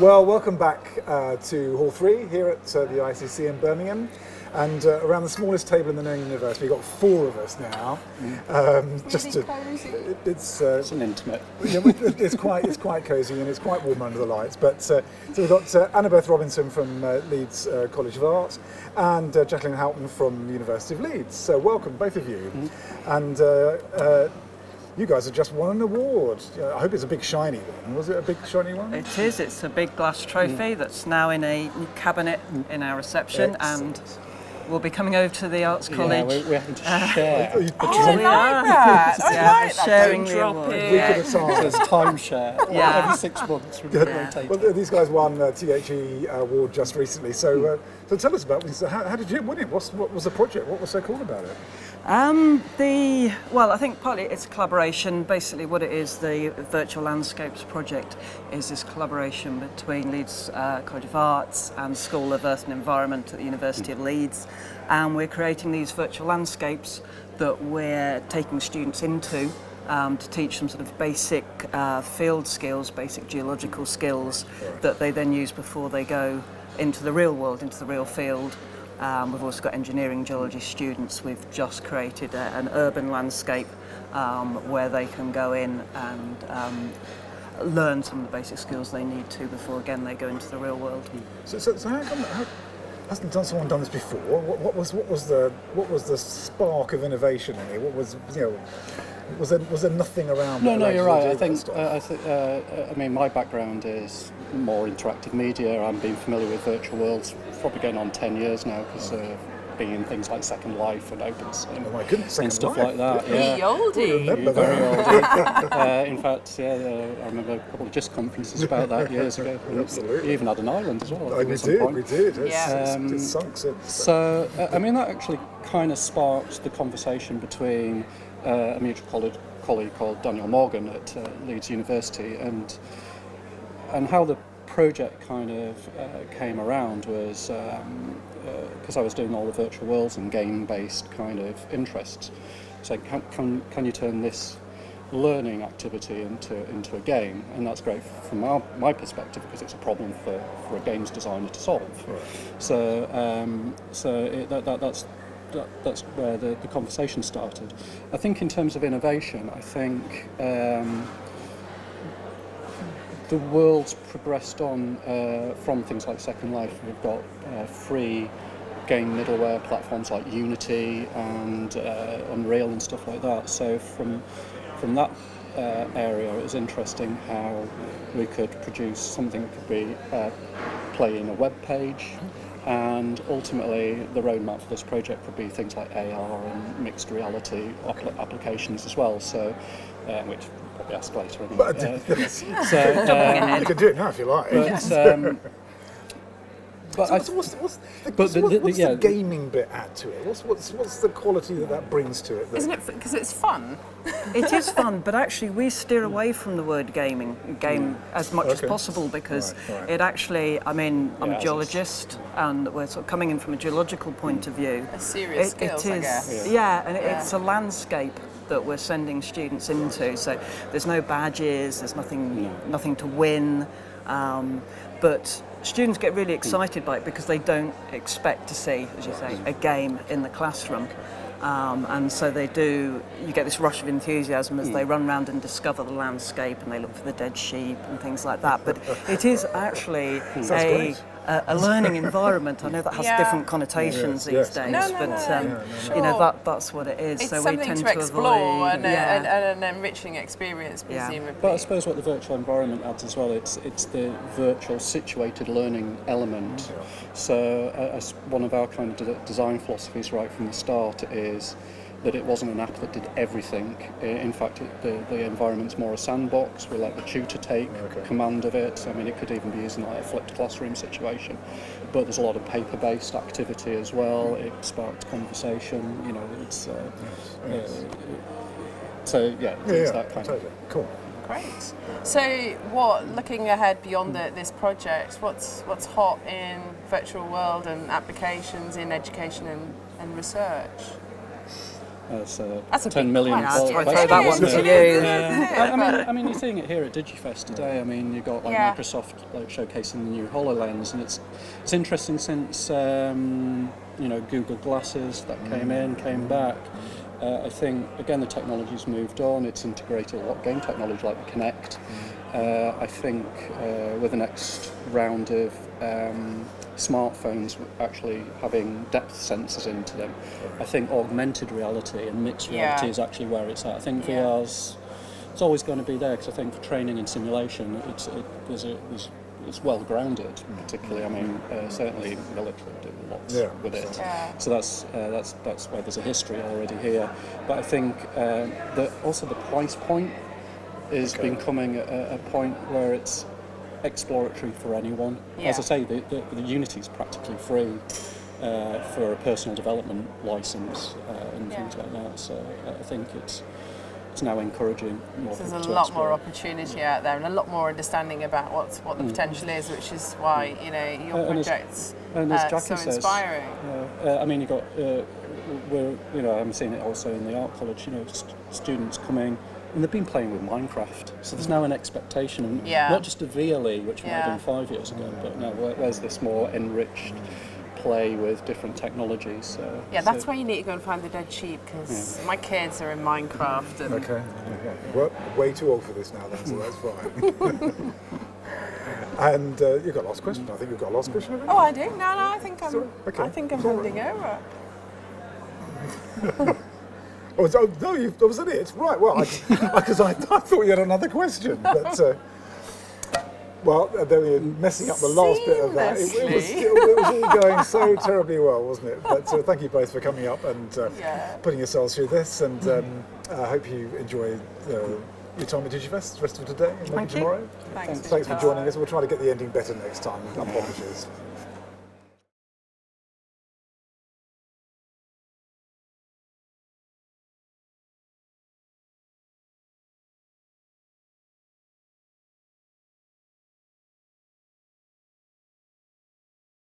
Well, welcome back to Hall 3 here at the ICC in Birmingham. And around the smallest table in the known universe, we've got 4 of us now. It's an intimate. Yeah, it's quite cosy and it's quite warm under the lights. But so we've got Annabeth Robinson from Leeds College of Art and Jacqueline Houghton from the University of Leeds. So welcome, both of you. And you guys have just won an award. I hope it's a big shiny one. Was it a big shiny one? It is. It's a big glass trophy that's now in a cabinet in our reception. Excellent. And we'll be coming over to the Arts College. Yeah, we're having to share. I like that. I like that. Sharing Don't the drop award. it. We could have time. There's timeshare. Yeah. Every 6 months we rotate. Well, these guys won the THE award just recently. So, so tell us about this. How did you win it? What was the project? What was so cool about it? Well, I think partly it's a collaboration. Basically, what it is, the Virtual Landscapes project is this collaboration between Leeds College of Arts and School of Earth and Environment at the University of Leeds, and we're creating these virtual landscapes that we're taking students into to teach them sort of basic field skills, basic geological skills that they then use before they go into the real world, into the real field. We've also got engineering geology students. We've just created an urban landscape where they can go in and learn some of the basic skills they need to before, again, they go into the real world. So how come hasn't someone done this before? What was the spark of innovation in it? What was was there nothing around? No, you're right. I mean, my background is more interactive media. I've been familiar with virtual worlds probably going on 10 years now because being in things like Second Life and OpenSim and stuff like that. Yeah. Very oldie. In fact, I remember a couple of Jisc conferences about that years ago. Absolutely. You even had an island as well. We did. It's sunk since. So, I mean, that actually kind of sparked the conversation between a mutual colleague called Daniel Morgan at Leeds University, and how the project kind of came around was because I was doing all the virtual worlds and game-based kind of interests. So can you turn this learning activity into a game? And that's great from my perspective because it's a problem for a games designer to solve. Right. That's where the conversation started. I think in terms of innovation, I think the world's progressed on from things like Second Life. We've got free game middleware platforms like Unity and Unreal and stuff like that. So from that area, it was interesting how we could produce something that could be playing a web page. And ultimately, the roadmap for this project would be things like AR and mixed reality applications as well. So, which we'll probably ask later anyway. You can do it now if you like. What's the gaming bit add to it? What's the quality that brings to it? Isn't it because it's fun? It is fun, but actually we steer away from the word game as much as possible because it actually, I mean, I'm a geologist and we're sort of coming in from a geological point of view. A serious skills, I guess. It's a landscape that we're sending students into, so there's no badges, there's nothing to win, but students get really excited by it because they don't expect to see, as you say, a game in the classroom. And so you get this rush of enthusiasm as they run around and discover the landscape and they look for the dead sheep and things like that. But it is actually a learning environment. I know that has different connotations these days, but that's what it is. It's so something we tend to explore and an enriching experience, presumably. But I suppose what the virtual environment adds as well, it's the virtual situated learning element. So as one of our kind of design philosophies right from the start is that it wasn't an app that did everything. In fact, the environment's more a sandbox. We let the tutor take command of it. I mean, it could even be used in like a flipped classroom situation. But there's a lot of paper-based activity as well. It sparked conversation. You know, it's it's that kind of cool. Great. So, looking ahead beyond this project, what's hot in virtual world and applications in education and research? That's That's a 10 big million. question. Well, I'll throw that one to you. I mean, you're seeing it here at Digifest today. I mean, you've got like Microsoft like showcasing the new HoloLens, and it's interesting since Google Glasses that came back. I think again the technology's moved on. It's integrated a lot of game technology like the Kinect. I think with the next round of smartphones actually having depth sensors into them, I think augmented reality and mixed reality is actually where it's at. I think VR's it's always going to be there because I think for training and simulation it's well grounded. Particularly, I mean, certainly military do lots with it. Yeah. So that's where there's a history already here. But I think that also the price point is becoming a point where it's exploratory for anyone. As I say, the Unity is practically free for a personal development license and things like that. So I think it's now encouraging more So people there's to a lot explore. more opportunity out there and a lot more understanding about what the potential is, which is why your project's as so Jackie inspiring. says, I mean, you got I'm seeing it also in the art college. Students coming. And they've been playing with Minecraft, so there's now an expectation, not just a VLE, which might have been 5 years ago, but now where's this more enriched play with different technologies? So, that's where you need to go and find the dead sheep, because my kids are in Minecraft. And Okay. We're way too old for this now, then, so that's fine. And you've got a last question. I think you've got a last question. Haven't you? Oh, I do. No, I think I'm. Sorry? Okay. I think I'm handing over. Oh, no, that was it. Right, well, because I thought you had another question. But, they were messing up the last bit of that. It was all going so terribly well, wasn't it? But thank you both for coming up and putting yourselves through this. And I hope you enjoy your time at Digifest the rest of today and maybe tomorrow. Thanks Thanks for joining us. We'll try to get the ending better next time. Apologies.